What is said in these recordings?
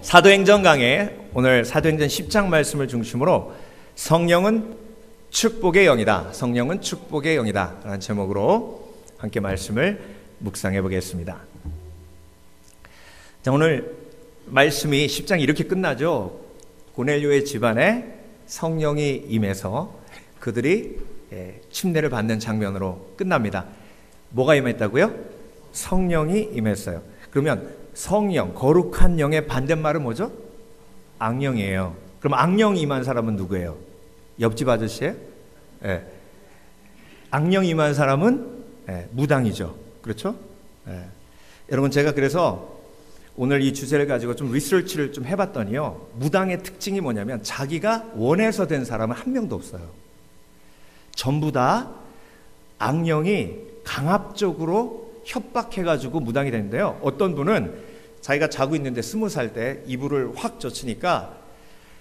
사도행전 강해 오늘 사도행전 10장 말씀을 중심으로 성령은 축복의 영이다. 성령은 축복의 영이다. 라는 제목으로 함께 말씀을 묵상해 보겠습니다. 자, 오늘 말씀이 10장이 이렇게 끝나죠. 고넬료의 집안에 성령이 임해서 그들이 침례를 받는 장면으로 끝납니다. 뭐가 임했다고요? 성령이 임했어요. 그러면 성령, 거룩한 영의 반대말은 뭐죠? 악령이에요. 그럼 악령이 임한 사람은 누구예요? 옆집 아저씨예요? 네. 악령이 임한 사람은 무당이죠. 그렇죠? 여러분, 제가 그래서 오늘 이 주제를 가지고 좀 리서치를 좀 해봤더니요, 무당의 특징이 뭐냐면 자기가 원해서 된 사람은 한 명도 없어요. 전부 다 악령이 강압적으로 협박해가지고 무당이 되는데요, 어떤 분은 자기가 자고 있는데 20살 때 이불을 확 젖히니까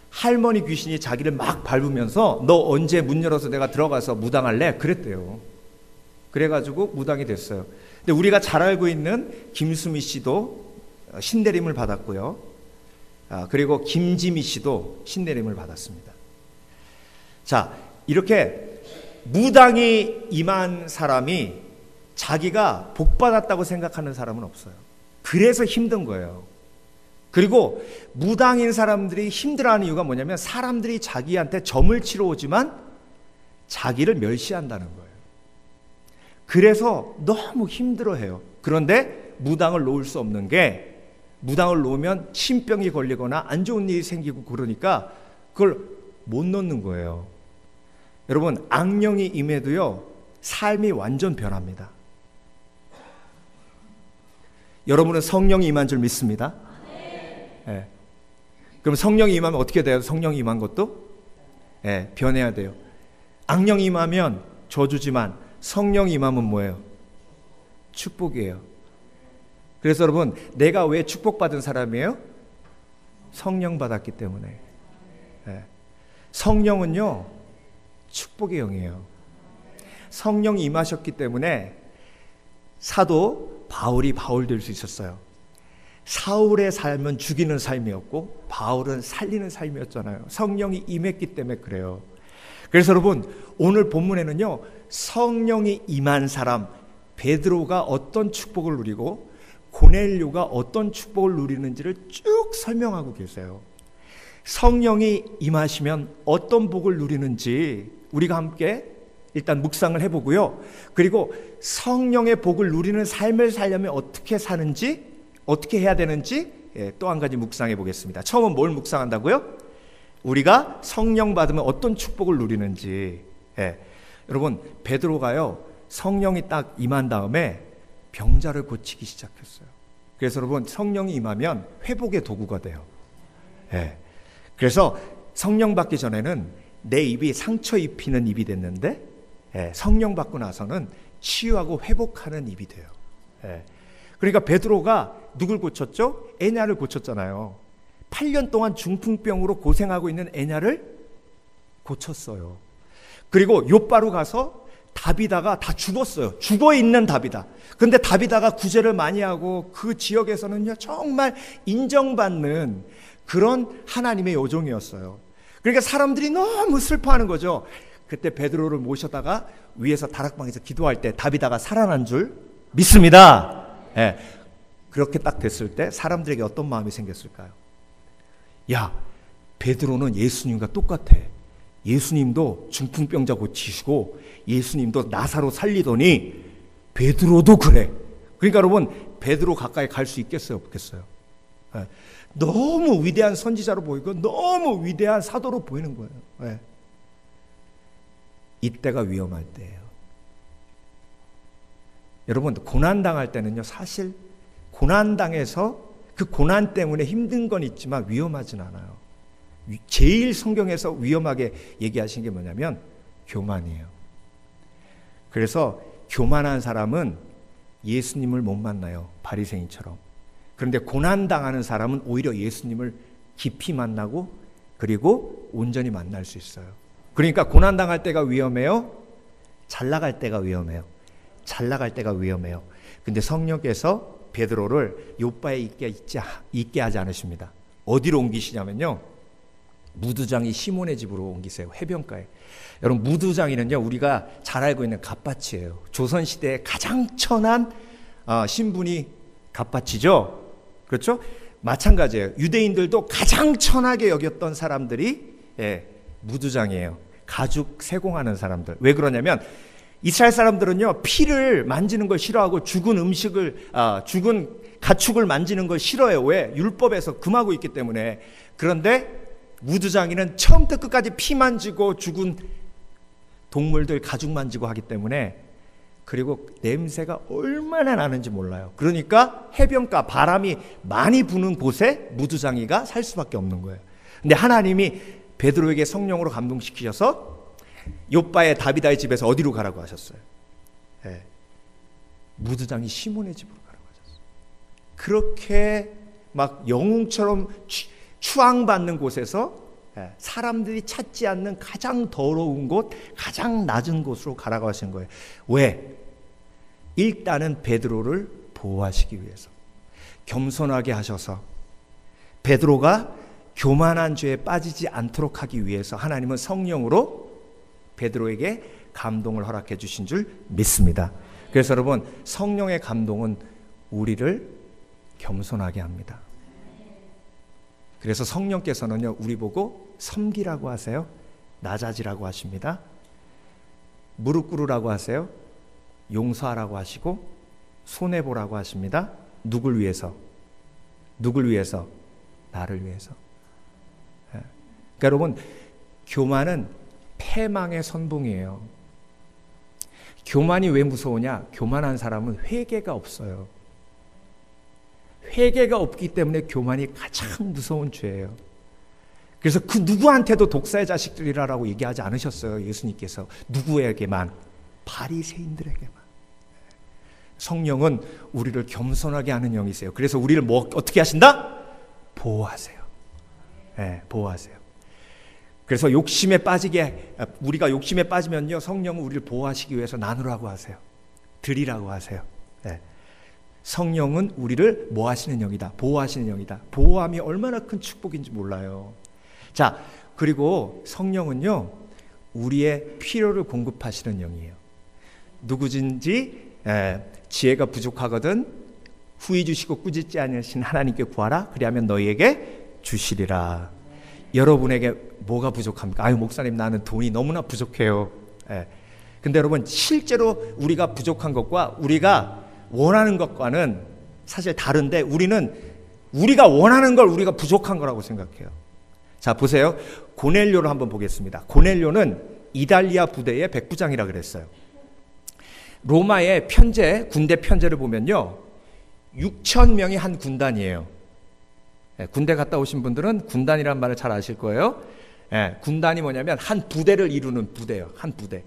할머니 귀신이 자기를 막 밟으면서 너 언제 문 열어서 내가 들어가서 무당할래? 그랬대요. 그래가지고 무당이 됐어요. 근데 우리가 잘 알고 있는 김수미 씨도 신내림을 받았고요, 그리고 김지미 씨도 신내림을 받았습니다. 자, 이렇게 무당이 임한 사람이 자기가 복받았다고 생각하는 사람은 없어요. 그래서 힘든 거예요. 그리고 무당인 사람들이 힘들어하는 이유가 뭐냐면 사람들이 자기한테 점을 치러 오지만 자기를 멸시한다는 거예요. 그래서 너무 힘들어해요. 그런데 무당을 놓을 수 없는 게, 무당을 놓으면 신병이 걸리거나 안 좋은 일이 생기고 그러니까 그걸 못 놓는 거예요. 여러분, 악령이 임해도요, 삶이 완전 변합니다. 여러분은 성령이 임한 줄 믿습니다. 네. 그럼 성령이 임하면 어떻게 돼요? 성령이 임한 것도 변해야 돼요. 악령이 임하면 저주지만 성령이 임하면 뭐예요? 축복이에요. 그래서 여러분, 내가 왜 축복받은 사람이에요? 성령 받았기 때문에. 성령은요, 축복의 영이에요. 성령이 임하셨기 때문에 사도 바울이 바울 될 수 있었어요. 사울의 삶은 죽이는 삶이었고 바울은 살리는 삶이었잖아요. 성령이 임했기 때문에 그래요. 그래서 여러분, 오늘 본문에는요, 성령이 임한 사람 베드로가 어떤 축복을 누리고 고넬료가 어떤 축복을 누리는지를 쭉 설명하고 계세요. 성령이 임하시면 어떤 복을 누리는지 우리가 함께 일단 묵상을 해보고요, 그리고 성령의 복을 누리는 삶을 살려면 어떻게 사는지, 어떻게 해야 되는지 또 한 가지 묵상해 보겠습니다. 처음은 뭘 묵상한다고요? 우리가 성령 받으면 어떤 축복을 누리는지. 여러분, 베드로가요, 성령이 딱 임한 다음에 병자를 고치기 시작했어요. 그래서 여러분, 성령이 임하면 회복의 도구가 돼요. 그래서 성령 받기 전에는 내 입이 상처 입히는 입이 됐는데 성령 받고 나서는 치유하고 회복하는 입이 돼요. 그러니까 베드로가 누굴 고쳤죠? 애냐를 고쳤잖아요. 8년 동안 중풍병으로 고생하고 있는 애냐를 고쳤어요. 그리고 욥바로 가서 다비다가 다 죽었어요. 죽어있는 다비다. 근데 다비다가 구제를 많이 하고 그 지역에서는요, 정말 인정받는 그런 하나님의 요종이었어요. 그러니까 사람들이 너무 슬퍼하는 거죠. 그때 베드로를 모셔다가 위에서 다락방에서 기도할 때 다비다가 살아난 줄 믿습니다. 그렇게 딱 됐을 때 사람들에게 어떤 마음이 생겼을까요? 야, 베드로는 예수님과 똑같아. 예수님도 중풍병자 고치시고 예수님도 나사로 살리더니 베드로도 그래. 그러니까 여러분, 베드로 가까이 갈 수 있겠어요, 없겠어요? 너무 위대한 선지자로 보이고 너무 위대한 사도로 보이는 거예요. 이때가 위험할 때예요. 여러분, 고난당할 때는요, 사실 고난당해서 그 고난 때문에 힘든 건 있지만 위험하진 않아요. 제일 성경에서 위험하게 얘기하신 게 뭐냐면 교만이에요. 그래서 교만한 사람은 예수님을 못 만나요, 바리새인처럼. 그런데 고난당하는 사람은 오히려 예수님을 깊이 만나고 그리고 온전히 만날 수 있어요. 그러니까 고난당할 때가 위험해요? 잘 나갈 때가 위험해요? 잘 나갈 때가 위험해요. 근데 성령께서 베드로를 욥바에 있게 하지 않으십니다. 어디로 옮기시냐면요, 무두장이 시몬의 집으로 옮기세요. 해변가에. 여러분, 무두장이는요, 우리가 잘 알고 있는 갓밭이에요. 조선시대에 가장 천한 신분이 갓밭이죠. 그렇죠? 마찬가지예요. 유대인들도 가장 천하게 여겼던 사람들이 무두장이에요. 가죽 세공하는 사람들. 왜 그러냐면 이스라엘 사람들은요, 피를 만지는 걸 싫어하고 죽은 가축을 만지는 걸 싫어해요. 왜? 율법에서 금하고 있기 때문에. 그런데 무두장이는 처음부터 끝까지 피 만지고 죽은 동물들 가죽 만지고 하기 때문에, 그리고 냄새가 얼마나 나는지 몰라요. 그러니까 해변가, 바람이 많이 부는 곳에 무두장이가 살 수밖에 없는 거예요. 근데 하나님이 베드로에게 성령으로 감동시키셔서 요바의 다비다의 집에서 어디로 가라고 하셨어요? 무두장이 시몬의 집으로 가라고 하셨어요. 그렇게 막 영웅처럼 추앙받는 곳에서 사람들이 찾지 않는 가장 더러운 곳, 가장 낮은 곳으로 가라고 하신 거예요. 왜? 일단은 베드로를 보호하시기 위해서, 겸손하게 하셔서 베드로가 교만한 죄에 빠지지 않도록 하기 위해서 하나님은 성령으로 베드로에게 감동을 허락해 주신 줄 믿습니다. 그래서 여러분, 성령의 감동은 우리를 겸손하게 합니다. 그래서 성령께서는요, 우리 보고 섬기라고 하세요. 낮아지라고 하십니다. 무릎 꿇으라고 하세요. 용서하라고 하시고 손해보라고 하십니다. 누굴 위해서? 누굴 위해서? 나를 위해서. 그러니까 여러분, 교만은 패망의 선봉이에요. 교만이 왜 무서우냐? 교만한 사람은 회개가 없어요. 회개가 없기 때문에 교만이 가장 무서운 죄예요. 그래서 그 누구한테도 독사의 자식들이라고 얘기하지 않으셨어요. 예수님께서. 누구에게만? 바리새인들에게만. 성령은 우리를 겸손하게 하는 영이세요. 그래서 우리를 어떻게 하신다? 보호하세요. 보호하세요. 그래서 우리가 욕심에 빠지면요, 성령은 우리를 보호하시기 위해서 나누라고 하세요. 드리라고 하세요. 성령은 우리를 뭐 하시는 영이다? 보호하시는 영이다. 보호함이 얼마나 큰 축복인지 몰라요. 자, 그리고 성령은요, 우리의 필요를 공급하시는 영이에요. 누구든지 지혜가 부족하거든 후히 주시고 꾸짖지 않으신 하나님께 구하라. 그리하면 너희에게 주시리라. 여러분에게 뭐가 부족합니까? 아유, 목사님, 나는 돈이 너무나 부족해요. 근데 여러분, 실제로 우리가 부족한 것과 우리가 원하는 것과는 사실 다른데, 우리가 원하는 걸 우리가 부족한 거라고 생각해요. 자, 보세요. 고넬료를 한번 보겠습니다. 고넬료는 이달리아 부대의 백부장이라 그랬어요. 로마의 군대 편제를 보면요, 6천 명이 한 군단이에요. 군대 갔다 오신 분들은 군단이란 말을 잘 아실 거예요. 군단이 뭐냐면 한 부대를 이루는 부대예요. 한 부대.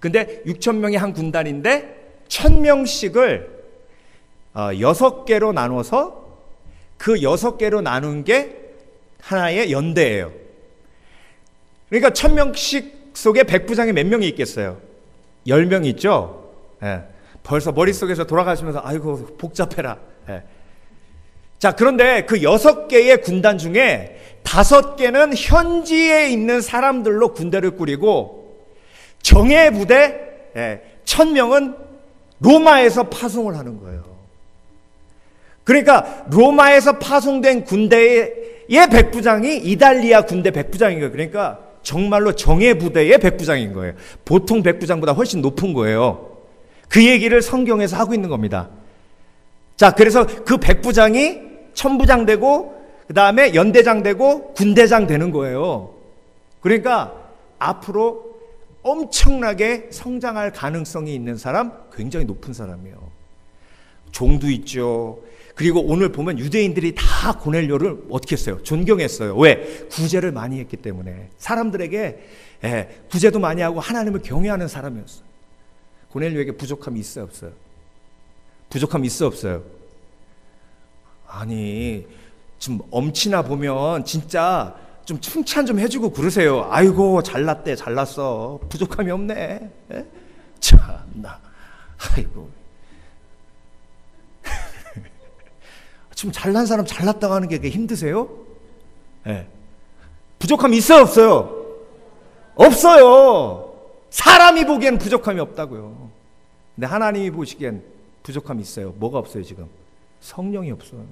근데 6천 명이 한 군단인데 1,000명씩을 6개로 나눠서 그 6개로 나눈 게 하나의 연대예요. 그러니까 1,000명씩 속에 백부장이 몇 명이 있겠어요? 10명 있죠? 벌써 머릿속에서 돌아가시면서 아이고 복잡해라. 자, 그런데 그 6개의 군단 중에 5개는 현지에 있는 사람들로 군대를 꾸리고, 정예 부대 1,000명은 로마에서 파송을 하는 거예요. 그러니까 로마에서 파송된 군대의 백부장이 이달리아 군대 백부장인 거예요. 그러니까 정말로 정예 부대의 백부장인 거예요. 보통 백부장보다 훨씬 높은 거예요. 그 얘기를 성경에서 하고 있는 겁니다. 자, 그래서 그 백부장이 천부장 되고 그 다음에 연대장 되고 군대장 되는 거예요. 그러니까 앞으로 엄청나게 성장할 가능성이 있는 사람, 굉장히 높은 사람이에요. 종도 있죠. 그리고 오늘 보면 유대인들이 다 고넬료를 어떻게 했어요? 존경했어요. 왜? 구제를 많이 했기 때문에. 사람들에게 구제도 많이 하고 하나님을 경외하는 사람이었어요. 고넬료에게 부족함이 있어요, 없어요? 부족함이 있어요, 없어요? 아니, 좀 엄치나 보면 진짜 좀 칭찬 좀 해주고 그러세요. 아이고, 잘났대, 잘났어. 부족함이 없네. 참나, 아이고. 좀 잘난 사람 잘났다고 하는 게 힘드세요? 예. 부족함이 있어요, 없어요? 없어요. 사람이 보기엔 부족함이 없다고요. 근데 하나님이 보시기엔 부족함이 있어요. 뭐가 없어요, 지금? 성령이 없어요.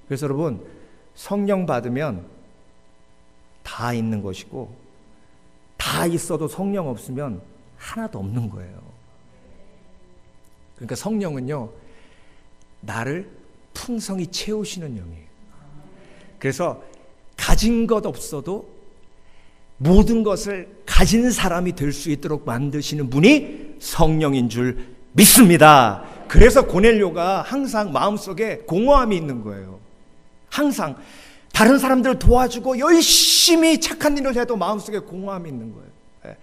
그래서 여러분, 성령 받으면 다 있는 것이고, 다 있어도 성령 없으면 하나도 없는 거예요. 그러니까 성령은요, 나를 풍성히 채우시는 영이에요. 그래서 가진 것 없어도 모든 것을 가진 사람이 될 수 있도록 만드시는 분이 성령인 줄 믿습니다. 그래서 고넬료가 항상 마음속에 공허함이 있는 거예요. 항상 다른 사람들 도와주고 열심히 착한 일을 해도 마음속에 공허함이 있는 거예요.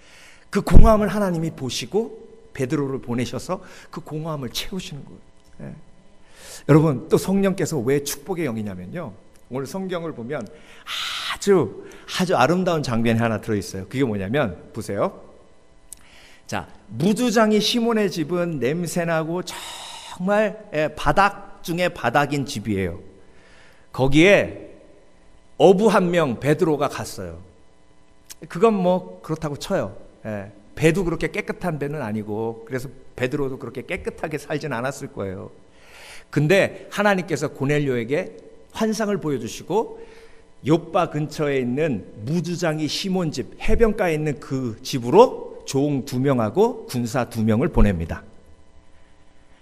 그 공허함을 하나님이 보시고 베드로를 보내셔서 그 공허함을 채우시는 거예요. 여러분, 또 성령께서 왜 축복의 영이냐면요, 오늘 성경을 보면 아주 아름다운 장면이 하나 들어있어요. 그게 뭐냐면, 보세요. 자, 무주장이 시몬의 집은 냄새나고 정말 바닥 중에 바닥인 집이에요. 거기에 어부 한 명, 베드로가 갔어요. 그건 뭐 그렇다고 쳐요. 배도 그렇게 깨끗한 배는 아니고, 그래서 베드로도 그렇게 깨끗하게 살진 않았을 거예요. 근데 하나님께서 고넬료에게 환상을 보여주시고 욥바 근처에 있는 무주장이 시몬 집, 해변가에 있는 그 집으로 종 2명하고 군사 2명을 보냅니다.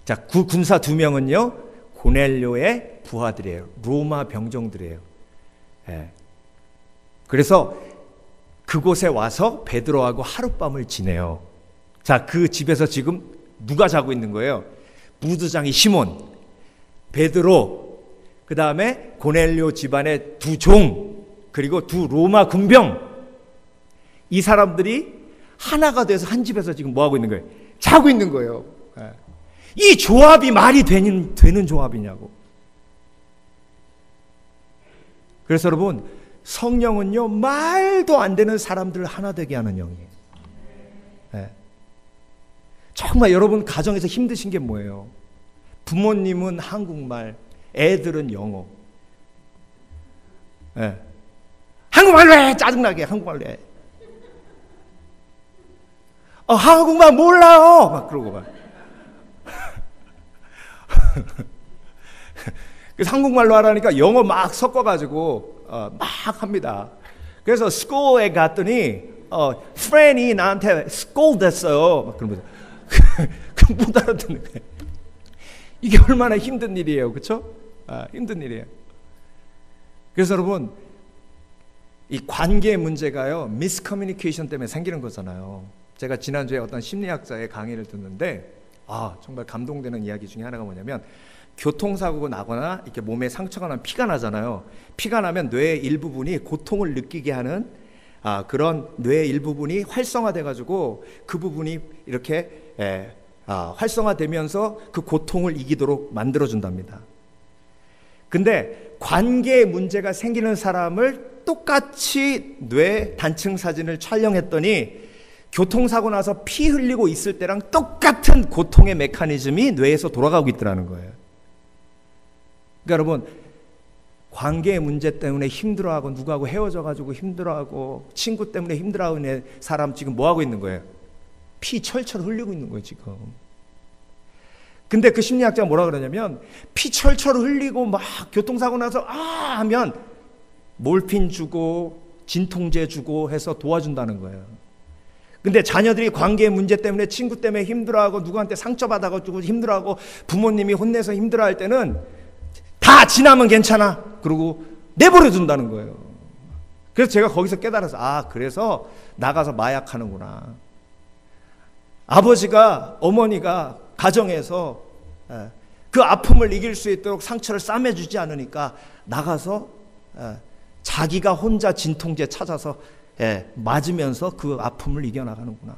자, 그 군사 2명은요 고넬료의 부하들이에요. 로마 병정들이에요. 그래서 그곳에 와서 베드로하고 하룻밤을 지내요. 자, 그 집에서 지금 누가 자고 있는 거예요? 무주장이 시몬, 베드로, 그 다음에 고넬료 집안의 2종, 그리고 2 로마 군병. 이 사람들이 하나가 돼서 한 집에서 지금 뭐하고 있는 거예요? 자고 있는 거예요. 이 조합이 말이 되는 조합이냐고. 그래서 여러분, 성령은요 말도 안 되는 사람들을 하나 되게 하는 영이에요. 정말 여러분 가정에서 힘드신 게 뭐예요? 부모님은 한국말, 애들은 영어. 한국말로 해! 짜증나게 한국말로 해. 한국말 몰라요! 막 그러고 막. 그래서 한국말로 하라니까 영어 막 섞어가지고 막 합니다. 그래서 스쿨에 갔더니 프렌이 나한테 스콜 됐어요. 막 그러면서 그 못 알아듣는 거예요. 이게 얼마나 힘든 일이에요, 그렇죠? 힘든 일이에요. 그래서 여러분, 이 관계 문제가요 미스커뮤니케이션 때문에 생기는 거잖아요. 제가 지난주에 어떤 심리학자의 강의를 듣는데 정말 감동되는 이야기 중에 하나가 뭐냐면, 교통사고가 나거나 이렇게 몸에 상처가 나면 피가 나잖아요. 피가 나면 뇌의 일부분이 고통을 느끼게 하는 그런 뇌의 일부분이 활성화돼 가지고 그 부분이 이렇게 활성화되면서 그 고통을 이기도록 만들어준답니다. 근데 관계에 문제가 생기는 사람을 똑같이 뇌 단층 사진을 촬영했더니 교통사고 나서 피 흘리고 있을 때랑 똑같은 고통의 메커니즘이 뇌에서 돌아가고 있더라는 거예요. 그러니까 여러분, 관계의 문제 때문에 힘들어하고 누구하고 헤어져가지고 힘들어하고 친구 때문에 힘들어하는 사람 지금 뭐하고 있는 거예요? 피 철철 흘리고 있는 거예요 지금. 근데 그 심리학자가 뭐라 그러냐면, 피 철철 흘리고 막 교통사고 나서 하면 몰핀 주고 진통제 주고 해서 도와준다는 거예요. 근데 자녀들이 관계의 문제 때문에 친구 때문에 힘들어하고 누구한테 상처받아가지고 힘들어하고 부모님이 혼내서 힘들어할 때는 다 지나면 괜찮아 그러고 내버려 둔다는 거예요. 그래서 제가 거기서 깨달아서 그래서 나가서 마약하는구나. 아버지가 어머니가 가정에서 그 아픔을 이길 수 있도록 상처를 싸매주지 않으니까 나가서 자기가 혼자 진통제 찾아서 맞으면서 그 아픔을 이겨나가는구나.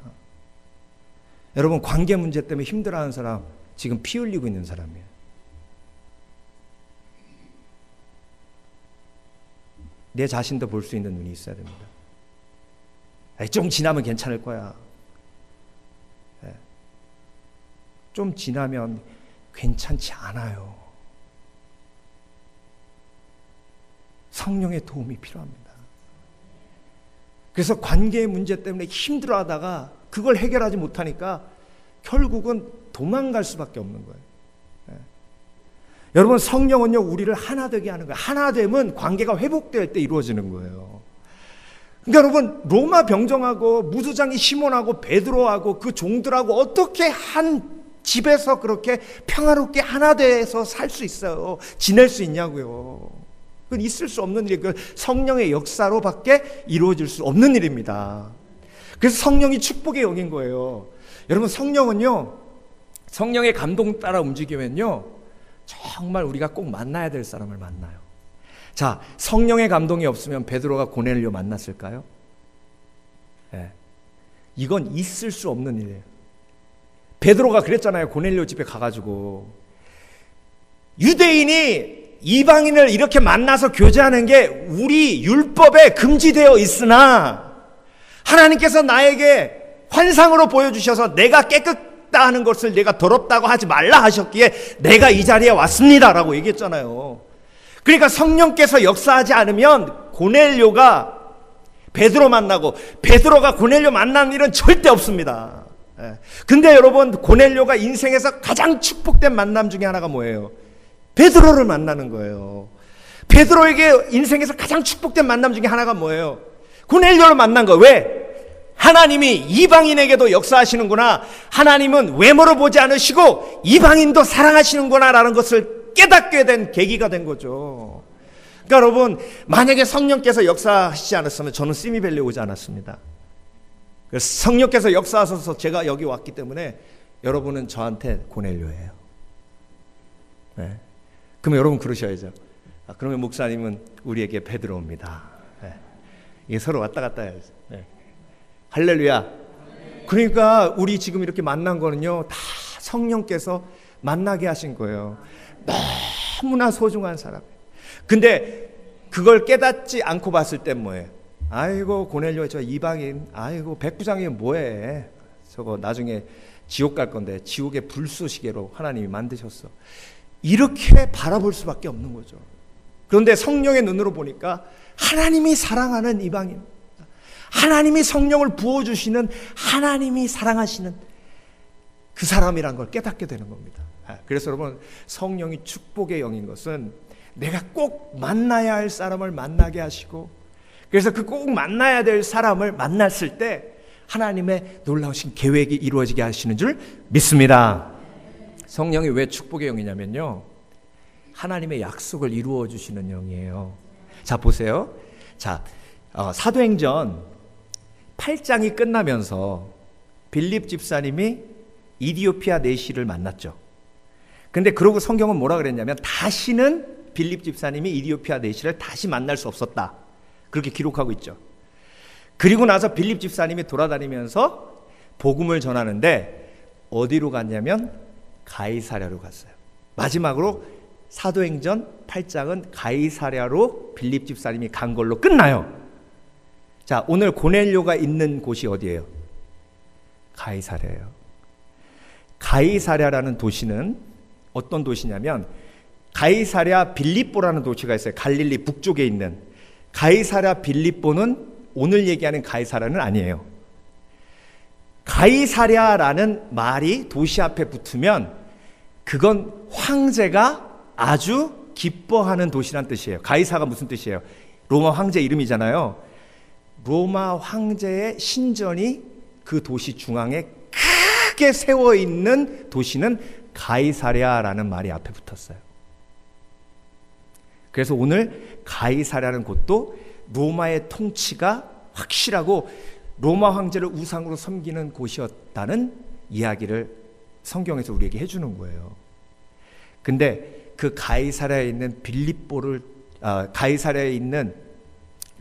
여러분, 관계 문제 때문에 힘들어하는 사람 지금 피 흘리고 있는 사람이에요. 내 자신도 볼 수 있는 눈이 있어야 됩니다. 좀 지나면 괜찮을 거야. 좀 지나면 괜찮지 않아요. 성령의 도움이 필요합니다. 그래서 관계의 문제 때문에 힘들어하다가 그걸 해결하지 못하니까 결국은 도망갈 수밖에 없는 거예요. 여러분, 성령은요, 우리를 하나 되게 하는 거예요. 하나 되면 관계가 회복될 때 이루어지는 거예요. 그러니까 여러분, 로마 병정하고 무두장이 시몬하고 베드로하고 그 종들하고 어떻게 한 집에서 그렇게 평화롭게 하나 돼서 살 수 있어요? 지낼 수 있냐고요. 그건 있을 수 없는 일이에요. 성령의 역사로밖에 이루어질 수 없는 일입니다. 그래서 성령이 축복의 영인 거예요. 여러분, 성령은요, 성령의 감동 따라 움직이면요, 정말 우리가 꼭 만나야 될 사람을 만나요. 자, 성령의 감동이 없으면 베드로가 고넬료 만났을까요? 네. 이건 있을 수 없는 일이에요. 베드로가 그랬잖아요. 고넬료 집에 가가지고 유대인이 이방인을 이렇게 만나서 교제하는 게 우리 율법에 금지되어 있으나 하나님께서 나에게 환상으로 보여주셔서 내가 깨끗다 하는 것을 내가 더럽다고 하지 말라 하셨기에 내가 이 자리에 왔습니다 라고 얘기했잖아요. 그러니까 성령께서 역사하지 않으면 고넬료가 베드로 만나고 베드로가 고넬료 만나는 일은 절대 없습니다. 근데 여러분, 고넬료가 인생에서 가장 축복된 만남 중에 하나가 뭐예요? 베드로를 만나는 거예요. 베드로에게 인생에서 가장 축복된 만남 중에 하나가 뭐예요? 고넬료를 만난 거. 왜? 하나님이 이방인에게도 역사하시는구나. 하나님은 외모를 보지 않으시고 이방인도 사랑하시는구나 라는 것을 깨닫게 된 계기가 된 거죠. 그러니까 여러분, 만약에 성령께서 역사하시지 않았으면 저는 시미밸리에 오지 않았습니다. 그래서 성령께서 역사하셔서 제가 여기 왔기 때문에 여러분은 저한테 고넬료예요. 네. 그러면 여러분 그러셔야죠. 그러면 목사님은 우리에게 베드로입니다. 네. 이게 서로 왔다 갔다 해야죠. 네. 할렐루야. 그러니까 우리 지금 이렇게 만난 거는요, 다 성령께서 만나게 하신 거예요. 너무나 소중한 사람. 근데 그걸 깨닫지 않고 봤을 땐 뭐예요? 아이고, 고넬료 저 이방인, 아이고, 백부장이 뭐해? 저거 나중에 지옥 갈 건데 지옥의 불쏘시개로 하나님이 만드셨어. 이렇게 바라볼 수밖에 없는 거죠. 그런데 성령의 눈으로 보니까 하나님이 사랑하는 이방인, 하나님이 성령을 부어주시는, 하나님이 사랑하시는 그 사람이란 걸 깨닫게 되는 겁니다. 그래서 여러분, 성령이 축복의 영인 것은 내가 꼭 만나야 할 사람을 만나게 하시고, 그래서 그 꼭 만나야 될 사람을 만났을 때 하나님의 놀라우신 계획이 이루어지게 하시는 줄 믿습니다. 성령이 왜 축복의 영이냐면요, 하나님의 약속을 이루어 주시는 영이에요. 자, 보세요. 자, 사도행전 8장이 끝나면서 빌립 집사님이 이디오피아 내시를 만났죠. 근데 그러고 성경은 뭐라 그랬냐면 다시는 빌립 집사님이 이디오피아 내시를 다시 만날 수 없었다, 그렇게 기록하고 있죠. 그리고 나서 빌립 집사님이 돌아다니면서 복음을 전하는데 어디로 갔냐면 가이사랴로 갔어요. 마지막으로 사도행전 8장은 가이사랴로 빌립 집사님이 간 걸로 끝나요. 자, 오늘 고넬료가 있는 곳이 어디예요? 가이사랴예요. 가이사랴라는 도시는 어떤 도시냐면 가이사랴 빌립보라는 도시가 있어요. 갈릴리 북쪽에 있는. 가이사랴 빌립보는 오늘 얘기하는 가이사랴는 아니에요. 가이사랴라는 말이 도시 앞에 붙으면 그건 황제가 아주 기뻐하는 도시란 뜻이에요. 가이사가 무슨 뜻이에요? 로마 황제 이름이잖아요. 로마 황제의 신전이 그 도시 중앙에 크게 세워 있는 도시는 가이사랴라는 말이 앞에 붙었어요. 그래서 오늘 가이사랴라는 곳도 로마의 통치가 확실하고 로마 황제를 우상으로 섬기는 곳이었다는 이야기를 성경에서 우리에게 해주는 거예요. 근데 그 가이사랴에 있는 가이사랴에 있는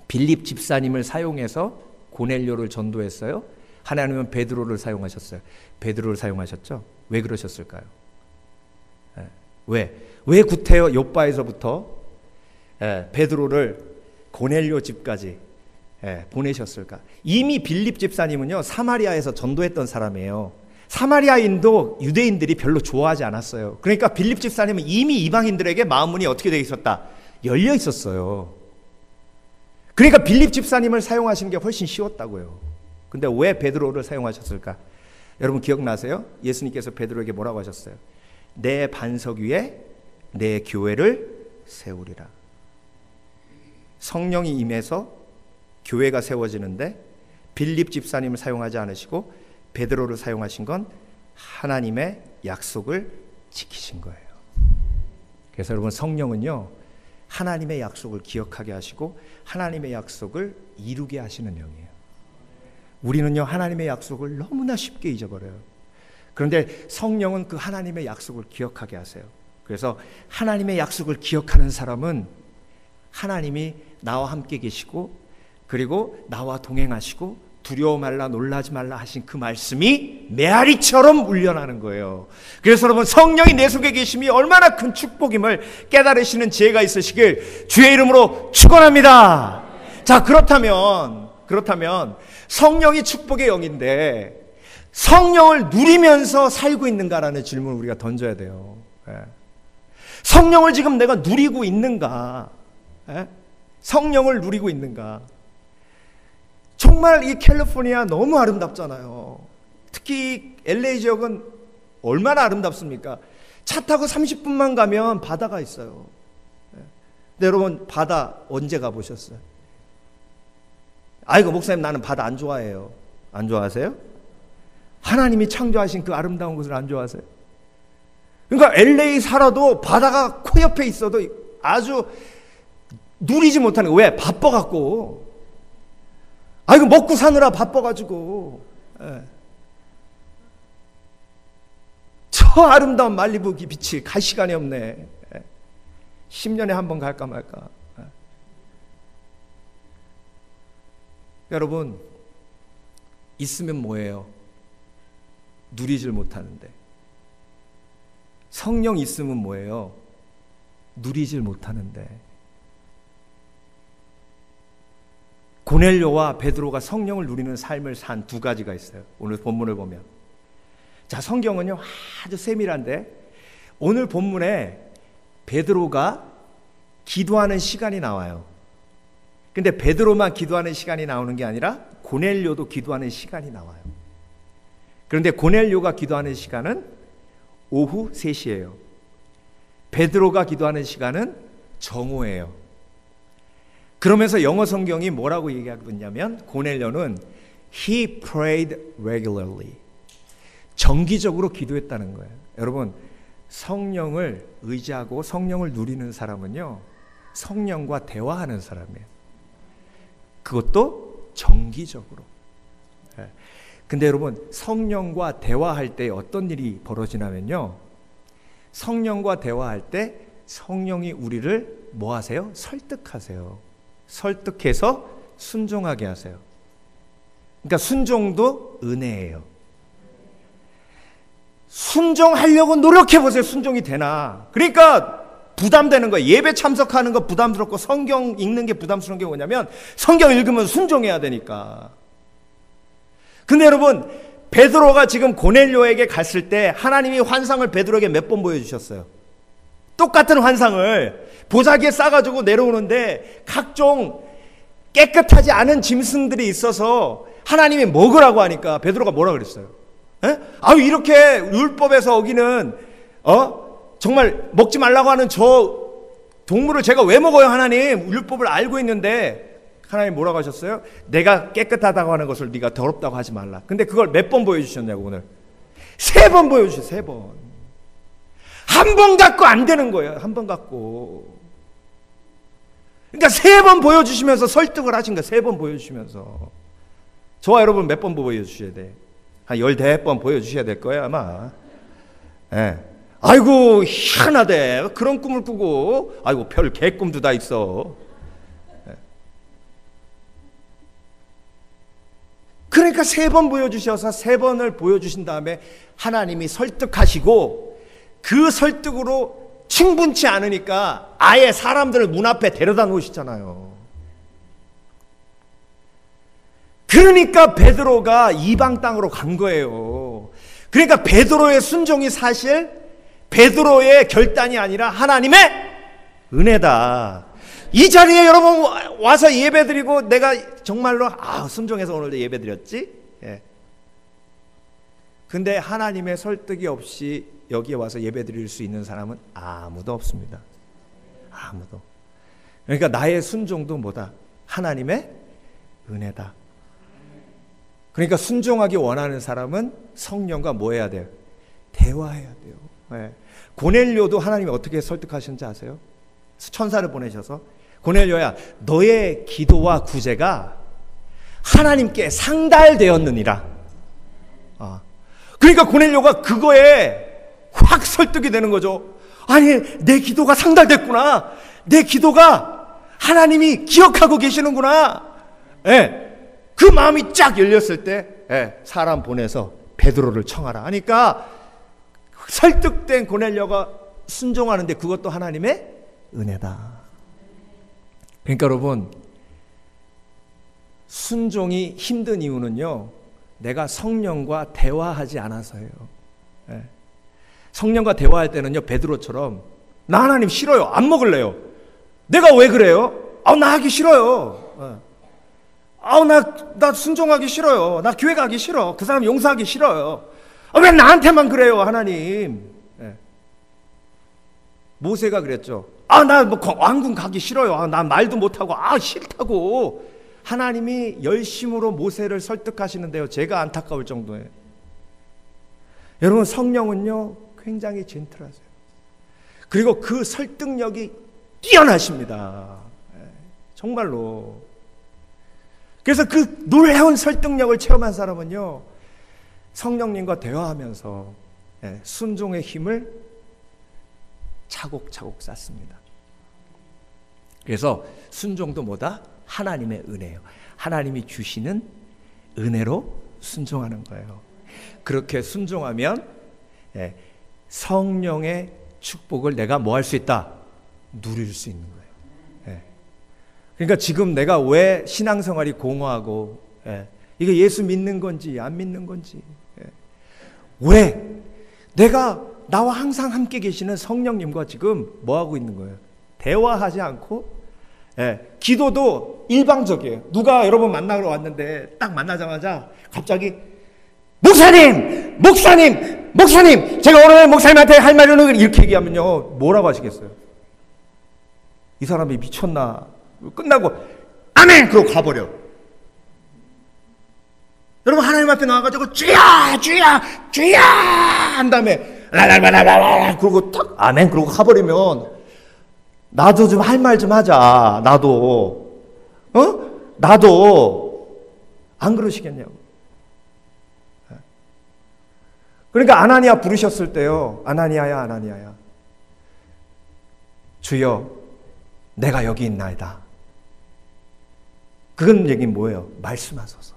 빌립 집사님을 사용해서 고넬료를 전도했어요. 하나님은 베드로를 사용하셨어요. 베드로를 사용하셨죠. 왜 그러셨을까요? 왜 구태여 요바에서부터 베드로를 고넬료 집까지 보내셨을까? 이미 빌립 집사님은요, 사마리아에서 전도했던 사람이에요. 사마리아인도 유대인들이 별로 좋아하지 않았어요. 그러니까 빌립 집사님은 이미 이방인들에게 마음문이 어떻게 되어 있었다? 열려 있었어요. 그러니까 빌립 집사님을 사용하시는 게 훨씬 쉬웠다고요. 근데 왜 베드로를 사용하셨을까? 여러분 기억나세요? 예수님께서 베드로에게 뭐라고 하셨어요? 내 반석 위에 내 교회를 세우리라. 성령이 임해서 교회가 세워지는데 빌립 집사님을 사용하지 않으시고 베드로를 사용하신 건 하나님의 약속을 지키신 거예요. 그래서 여러분 성령은요, 하나님의 약속을 기억하게 하시고 하나님의 약속을 이루게 하시는 영이에요. 우리는요, 하나님의 약속을 너무나 쉽게 잊어버려요. 그런데 성령은 그 하나님의 약속을 기억하게 하세요. 그래서 하나님의 약속을 기억하는 사람은 하나님이 나와 함께 계시고 그리고 나와 동행하시고 두려워 말라 놀라지 말라 하신 그 말씀이 메아리처럼 울려나는 거예요. 그래서 여러분 성령이 내 속에 계심이 얼마나 큰 축복임을 깨달으시는 지혜가 있으시길 주의 이름으로 축원합니다. 자, 그렇다면 성령이 축복의 영인데 성령을 누리면서 살고 있는가라는 질문을 우리가 던져야 돼요. 성령을 지금 내가 누리고 있는가? 성령을 누리고 있는가? 정말 이 캘리포니아 너무 아름답잖아요. 특히 LA 지역은 얼마나 아름답습니까? 차 타고 30분만 가면 바다가 있어요. 근데 여러분 바다 언제 가보셨어요? 아이고 목사님 나는 바다 안 좋아해요. 안 좋아하세요? 하나님이 창조하신 그 아름다운 곳을 안 좋아하세요? 그러니까 LA 살아도 바다가 코옆에 있어도 아주 누리지 못하는 거예요. 왜? 바빠갖고. 아이고 먹고 사느라 바빠가지고. 저 아름다운 말리부 비치 갈 시간이 없네. 10년에 한 번 갈까 말까. 여러분 있으면 뭐예요? 누리질 못하는데. 성령 있으면 뭐예요? 누리질 못하는데. 고넬료와 베드로가 성령을 누리는 삶을 산 두 가지가 있어요. 오늘 본문을 보면. 자, 성경은요 아주 세밀한데 오늘 본문에 베드로가 기도하는 시간이 나와요. 근데 베드로만 기도하는 시간이 나오는 게 아니라 고넬료도 기도하는 시간이 나와요. 그런데 고넬료가 기도하는 시간은 오후 3시예요. 베드로가 기도하는 시간은 정오예요. 그러면서 영어 성경이 뭐라고 얘기하고 있냐면 고넬료는 He prayed regularly. 정기적으로 기도했다는 거예요. 여러분 성령을 의지하고 성령을 누리는 사람은요 성령과 대화하는 사람이에요. 그것도 정기적으로. 근데 여러분 성령과 대화할 때 어떤 일이 벌어지냐면요 성령과 대화할 때 성령이 우리를 뭐 하세요? 설득하세요. 설득해서 순종하게 하세요. 그러니까 순종도 은혜예요. 순종하려고 노력해보세요. 순종이 되나. 그러니까 부담되는 거예요. 예배 참석하는 거 부담스럽고 성경 읽는 게 부담스러운 게 뭐냐면 성경 읽으면 순종해야 되니까. 근데 여러분 베드로가 지금 고넬료에게 갔을 때 하나님이 환상을 베드로에게 몇 번 보여주셨어요. 똑같은 환상을 보자기에 싸가지고 내려오는데 각종 깨끗하지 않은 짐승들이 있어서 하나님이 먹으라고 하니까 베드로가 뭐라 그랬어요? 아유 이렇게 율법에서 어기는 정말 먹지 말라고 하는 저 동물을 제가 왜 먹어요 하나님? 율법을 알고 있는데 하나님 뭐라고 하셨어요? 내가 깨끗하다고 하는 것을 네가 더럽다고 하지 말라. 근데 그걸 몇 번 보여주셨냐고 오늘. 3번 보여주셨어요. 3번. 한 번 갖고 안 되는 거예요. 한 번 갖고. 그러니까 3번 보여주시면서 설득을 하신 거예요. 3번 보여주시면서. 저와 여러분 몇 번 보여주셔야 돼? 한 14번 보여주셔야 될 거예요 아마. 네. 아이고 희한하대. 그런 꿈을 꾸고 아이고 별 개꿈도 다 있어. 네. 그러니까 3번 보여주셔서 3번을 보여주신 다음에 하나님이 설득하시고 그 설득으로 충분치 않으니까 아예 사람들을 문 앞에 데려다 놓으시잖아요. 그러니까 베드로가 이방 땅으로 간 거예요. 그러니까 베드로의 순종이 사실 베드로의 결단이 아니라 하나님의 은혜다. 이 자리에 여러분 와서 예배드리고 내가 정말로 순종해서 오늘도 예배드렸지? 예. 근데 하나님의 설득이 없이 여기에 와서 예배드릴 수 있는 사람은 아무도 없습니다. 아무도. 그러니까 나의 순종도 뭐다? 하나님의 은혜다. 그러니까 순종하기 원하는 사람은 성령과 뭐 해야 돼요? 대화해야 돼요. 예. 고넬료도 하나님이 어떻게 설득하셨는지 아세요? 천사를 보내셔서 고넬료야, 너의 기도와 구제가 하나님께 상달되었느니라. 그러니까 고넬료가 그거에 확 설득이 되는 거죠. 아니, 내 기도가 상달됐구나. 내 기도가 하나님이 기억하고 계시는구나. 예. 그 마음이 쫙 열렸을 때 사람 보내서 베드로를 청하라 하니까 설득된 고넬료가 순종하는데 그것도 하나님의 은혜다. 그러니까 여러분, 순종이 힘든 이유는요, 내가 성령과 대화하지 않아서예요. 성령과 대화할 때는요, 베드로처럼 나 하나님 싫어요. 안 먹을래요. 내가 왜 그래요? 나 하기 싫어요. 나 순종하기 싫어요. 나 교회 가기 싫어. 그 사람 용서하기 싫어요. 왜 나한테만 그래요, 하나님? 모세가 그랬죠. 나 왕궁 가기 싫어요. 나 말도 못하고, 싫다고. 하나님이 열심으로 모세를 설득하시는데요, 제가 안타까울 정도예요. 여러분, 성령은요, 굉장히 젠틀하세요. 그리고 그 설득력이 뛰어나십니다. 정말로. 그래서 그 놀라운 설득력을 체험한 사람은요, 성령님과 대화하면서 순종의 힘을 차곡차곡 쌓습니다. 그래서 순종도 뭐다? 하나님의 은혜예요. 하나님이 주시는 은혜로 순종하는 거예요. 그렇게 순종하면 성령의 축복을 내가 뭐 할 수 있다? 누릴 수 있는 거예요. 그러니까 지금 내가 왜 신앙생활이 공허하고 이게 예수 믿는 건지 안 믿는 건지, 왜 내가 나와 항상 함께 계시는 성령님과 지금 뭐 하고 있는 거예요? 대화하지 않고, 기도도 일방적이에요. 누가 여러분 만나러 왔는데 딱 만나자마자 갑자기 목사님, 제가 오늘 목사님한테 할 말은 이렇게 얘기하면요, 뭐라고 하시겠어요? 이 사람이 미쳤나? 끝나고 아멘! 그러고 가버려. 여러분, 하나님 앞에 나와가지고 주야 한 다음에 라라라라라 그러고 탁 아멘 그러고 가버리면, 나도 좀 할 말 좀 하자. 나도 안 그러시겠냐고. 그러니까 아나니아 부르셨을 때요, 아나니아야, 주여 내가 여기 있나이다. 그건 얘기는 뭐예요? 말씀하소서.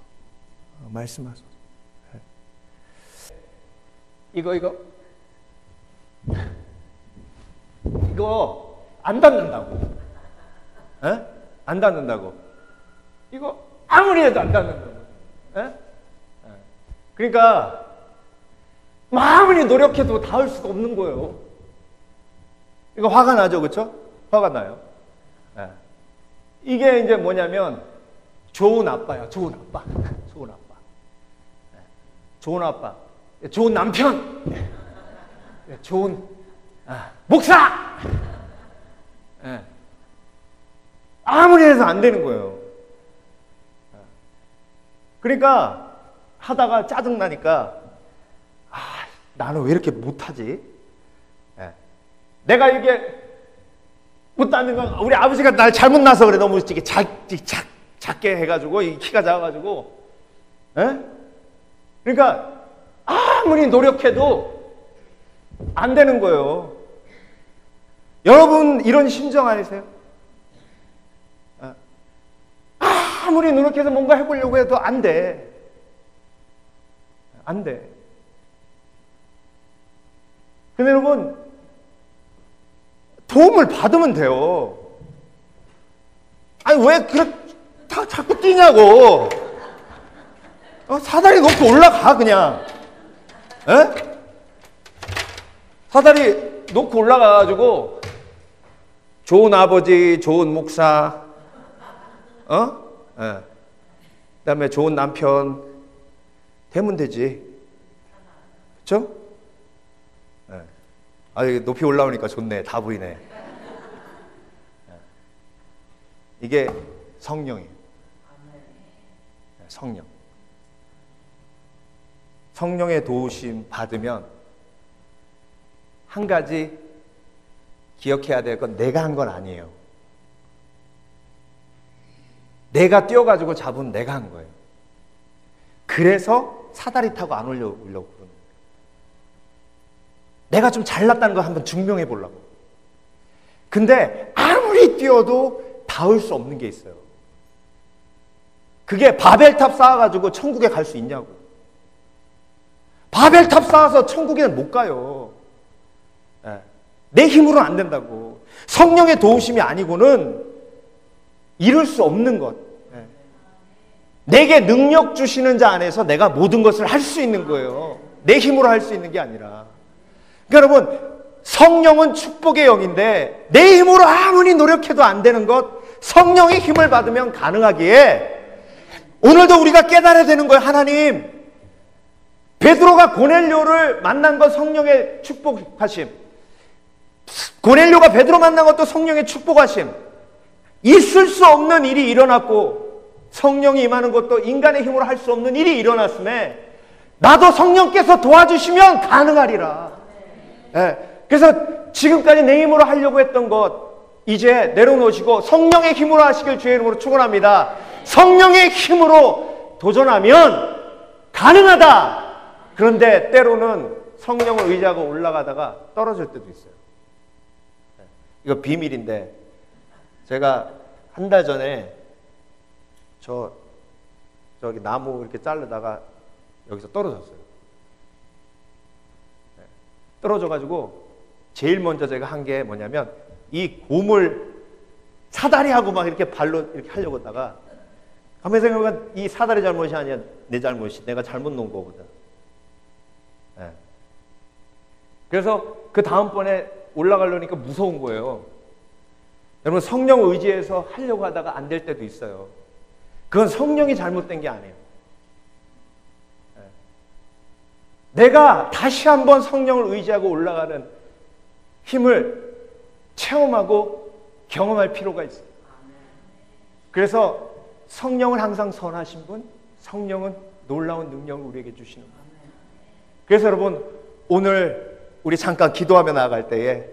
이거 안 닿는다고. 안 닿는다고. 이거 아무리 해도 안 닿는다고. 그러니까 아무리 노력해도 닿을 수가 없는 거예요. 이거 화가 나죠, 그렇죠? 화가 나요. 이게 이제 뭐냐면 좋은 아빠야, 좋은 아빠, 좋은 남편, 좋은 목사. 아무리 해서 안 되는 거예요. 그러니까 하다가 짜증나니까 나는 왜 이렇게 못하지? 내가 이게 못하는 건 우리 아버지가 날 잘못 낳아서 그래. 너무 작게 해가지고 이 키가 작아가지고. 그러니까 아무리 노력해도 안 되는 거예요. 여러분 이런 심정 아니세요? 아무리 노력해서 뭔가 해보려고 해도 안 돼. 근데 여러분, 도움을 받으면 돼요. 아니, 왜 자꾸 뛰냐고. 사다리 놓고 올라가, 그냥. 사다리 놓고 올라가가지고, 좋은 아버지, 좋은 목사, 예. 그다음에 좋은 남편 되면 되지. 그렇죠? 예. 아, 이게 높이 올라오니까 좋네. 다 보이네. 예. 이게 성령이에요. 성령. 성령의 도우심 받으면 한 가지 기억해야 될 건 내가 한 건 아니에요. 내가 뛰어가지고 잡은 내가 한 거예요. 그래서 사다리 타고 안 올려오려고 그러는 거예요. 내가 좀 잘났다는 걸 한번 증명해 보려고. 근데 아무리 뛰어도 닿을 수 없는 게 있어요. 그게 바벨탑 쌓아가지고 천국에 갈 수 있냐고. 바벨탑 쌓아서 천국에는 못 가요. 내 힘으로는 안 된다고. 성령의 도우심이 아니고는 이룰 수 없는 것. 내게 능력 주시는 자 안에서 내가 모든 것을 할 수 있는 거예요. 내 힘으로 할 수 있는 게 아니라. 그러니까 여러분, 성령은 축복의 영인데 내 힘으로 아무리 노력해도 안 되는 것, 성령의 힘을 받으면 가능하기에 오늘도 우리가 깨달아야 되는 거예요. 하나님, 베드로가 고넬료를 만난 건 성령의 축복하심, 고넬료가 베드로 만난 것도 성령의 축복하심. 있을 수 없는 일이 일어났고 성령이 임하는 것도 인간의 힘으로 할 수 없는 일이 일어났음에 나도 성령께서 도와주시면 가능하리라. 그래서 지금까지 내 힘으로 하려고 했던 것 이제 내려놓으시고 성령의 힘으로 하시길 주의 이름으로 축원합니다. 성령의 힘으로 도전하면 가능하다. 그런데 때로는 성령을 의지하고 올라가다가 떨어질 때도 있어요. 이거 비밀인데 제가 한 달 전에 저기 나무 이렇게 자르다가 여기서 떨어졌어요. 떨어져가지고 제일 먼저 제가 한 게 뭐냐면 이 고물 사다리하고 막 이렇게 발로 이렇게 하려고 하다가 가만히 생각하면 이 사다리 잘못이 아니야. 내 잘못이. 내가 잘못 놓은 거거든. 그래서 그 다음번에 올라가려니까 무서운 거예요. 여러분, 성령 의지해서 하려고 하다가 안 될 때도 있어요. 그건 성령이 잘못된 게 아니에요. 내가 다시 한번 성령을 의지하고 올라가는 힘을 체험하고 경험할 필요가 있어요. 그래서 성령을 항상 선하신 분, 성령은 놀라운 능력을 우리에게 주시는 분. 그래서 여러분, 오늘 우리 잠깐 기도하며 나아갈 때에